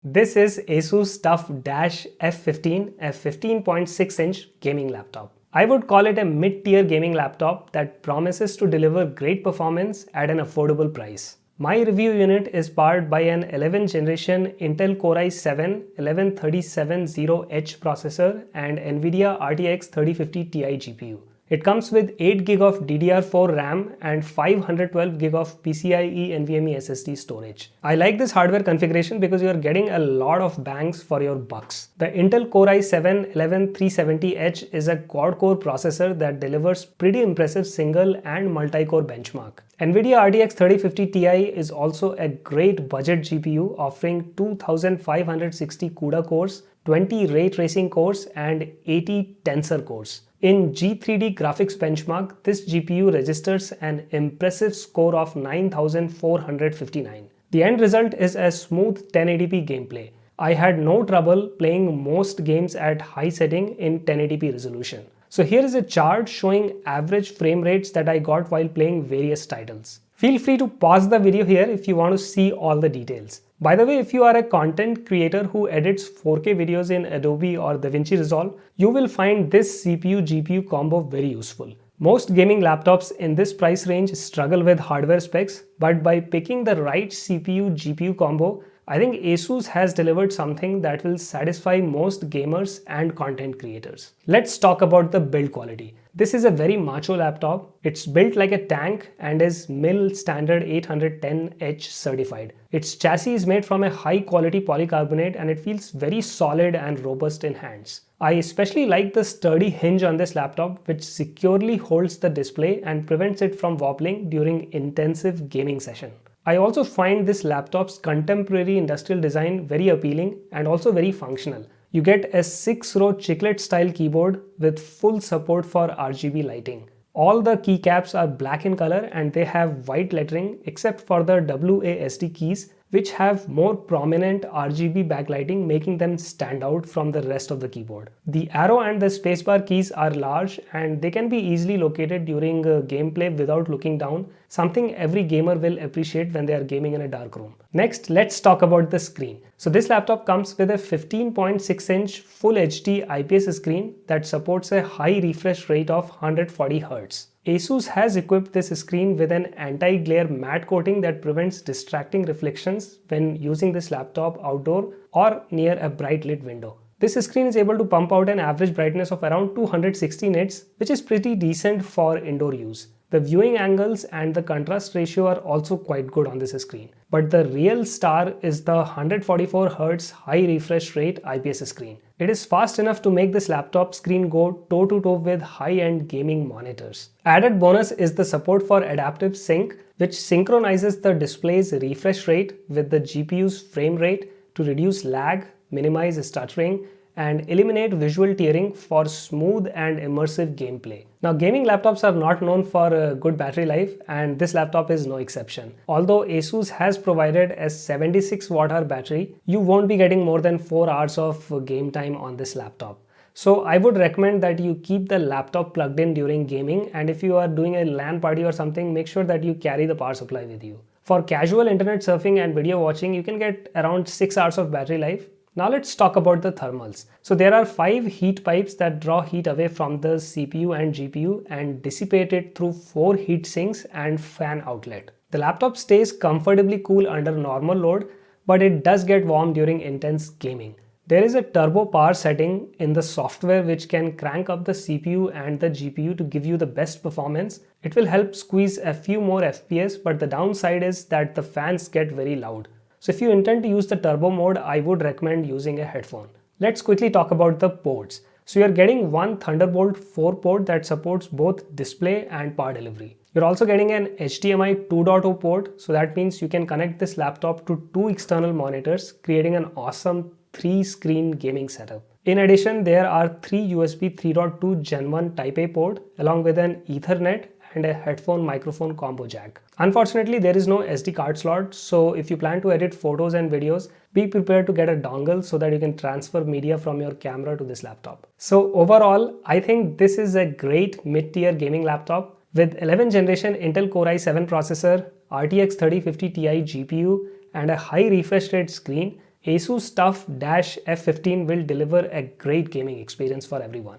This is Asus TUF Dash F15, a 15.6-inch gaming laptop. I would call it a mid-tier gaming laptop that promises to deliver great performance at an affordable price. My review unit is powered by an 11th generation Intel Core i7 11370H processor and NVIDIA RTX 3050 Ti GPU. It comes with 8GB of DDR4 RAM and 512GB of PCIe NVMe SSD storage. I like this hardware configuration because you are getting a lot of bangs for your bucks. The Intel Core i7 11370H is a quad-core processor that delivers pretty impressive single and multi-core benchmark. NVIDIA RTX 3050 Ti is also a great budget GPU offering 2560 CUDA cores, 20 ray tracing cores and 80 tensor cores. In G3D graphics benchmark, this GPU registers an impressive score of 9459. The end result is a smooth 1080p gameplay. I had no trouble playing most games at high setting in 1080p resolution. So here is a chart showing average frame rates that I got while playing various titles. Feel free to pause the video here if you want to see all the details. By the way, if you are a content creator who edits 4K videos in Adobe or DaVinci Resolve, you will find this CPU-GPU combo very useful. Most gaming laptops in this price range struggle with hardware specs, but by picking the right CPU-GPU combo, I think Asus has delivered something that will satisfy most gamers and content creators. Let's talk about the build quality. This is a very macho laptop. It's built like a tank and is MIL standard 810H certified. Its chassis is made from a high quality polycarbonate and it feels very solid and robust in hands. I especially like the sturdy hinge on this laptop, which securely holds the display and prevents it from wobbling during intensive gaming session. I also find this laptop's contemporary industrial design very appealing and also very functional. You get a 6-row chiclet style keyboard with full support for RGB lighting. All the keycaps are black in color and they have white lettering except for the WASD keys, which have more prominent RGB backlighting, making them stand out from the rest of the keyboard. The arrow and the spacebar keys are large and they can be easily located during gameplay without looking down, something every gamer will appreciate when they are gaming in a dark room. Next, let's talk about the screen. So this laptop comes with a 15.6-inch Full HD IPS screen that supports a high refresh rate of 140Hz. Asus has equipped this screen with an anti-glare matte coating that prevents distracting reflections when using this laptop outdoor or near a bright lit window. This screen is able to pump out an average brightness of around 260 nits, which is pretty decent for indoor use. The viewing angles and the contrast ratio are also quite good on this screen. But the real star is the 144Hz high refresh rate IPS screen. It is fast enough to make this laptop screen go toe-to-toe with high-end gaming monitors. Added bonus is the support for adaptive sync, which synchronizes the display's refresh rate with the GPU's frame rate to reduce lag, minimize stuttering, and eliminate visual tearing for smooth and immersive gameplay. Now, gaming laptops are not known for a good battery life, and this laptop is no exception. Although Asus has provided a 76 Wh battery, you won't be getting more than 4 hours of game time on this laptop. So I would recommend that you keep the laptop plugged in during gaming, and if you are doing a LAN party or something, make sure that you carry the power supply with you. For casual internet surfing and video watching, you can get around 6 hours of battery life. Now let's talk about the thermals. So there are 5 heat pipes that draw heat away from the CPU and GPU and dissipate it through 4 heat sinks and fan outlet. The laptop stays comfortably cool under normal load, but it does get warm during intense gaming. There is a turbo power setting in the software which can crank up the CPU and the GPU to give you the best performance. It will help squeeze a few more FPS, but the downside is that the fans get very loud. So if you intend to use the turbo mode, I would recommend using a headphone. Let's quickly talk about the ports. So you're getting one Thunderbolt 4 port that supports both display and power delivery. You're also getting an HDMI 2.0 port, so that means you can connect this laptop to 2 external monitors, creating an awesome 3-screen gaming setup. In addition, there are 3 USB 3.2 Gen 1 Type A port along with an Ethernet and a headphone microphone combo jack. Unfortunately, there is no SD card slot, so if you plan to edit photos and videos, be prepared to get a dongle so that you can transfer media from your camera to this laptop. So overall, I think this is a great mid-tier gaming laptop with 11th generation Intel Core i7 processor, RTX 3050 Ti GPU and a high refresh rate screen. Asus TUF Dash F15 will deliver a great gaming experience for everyone.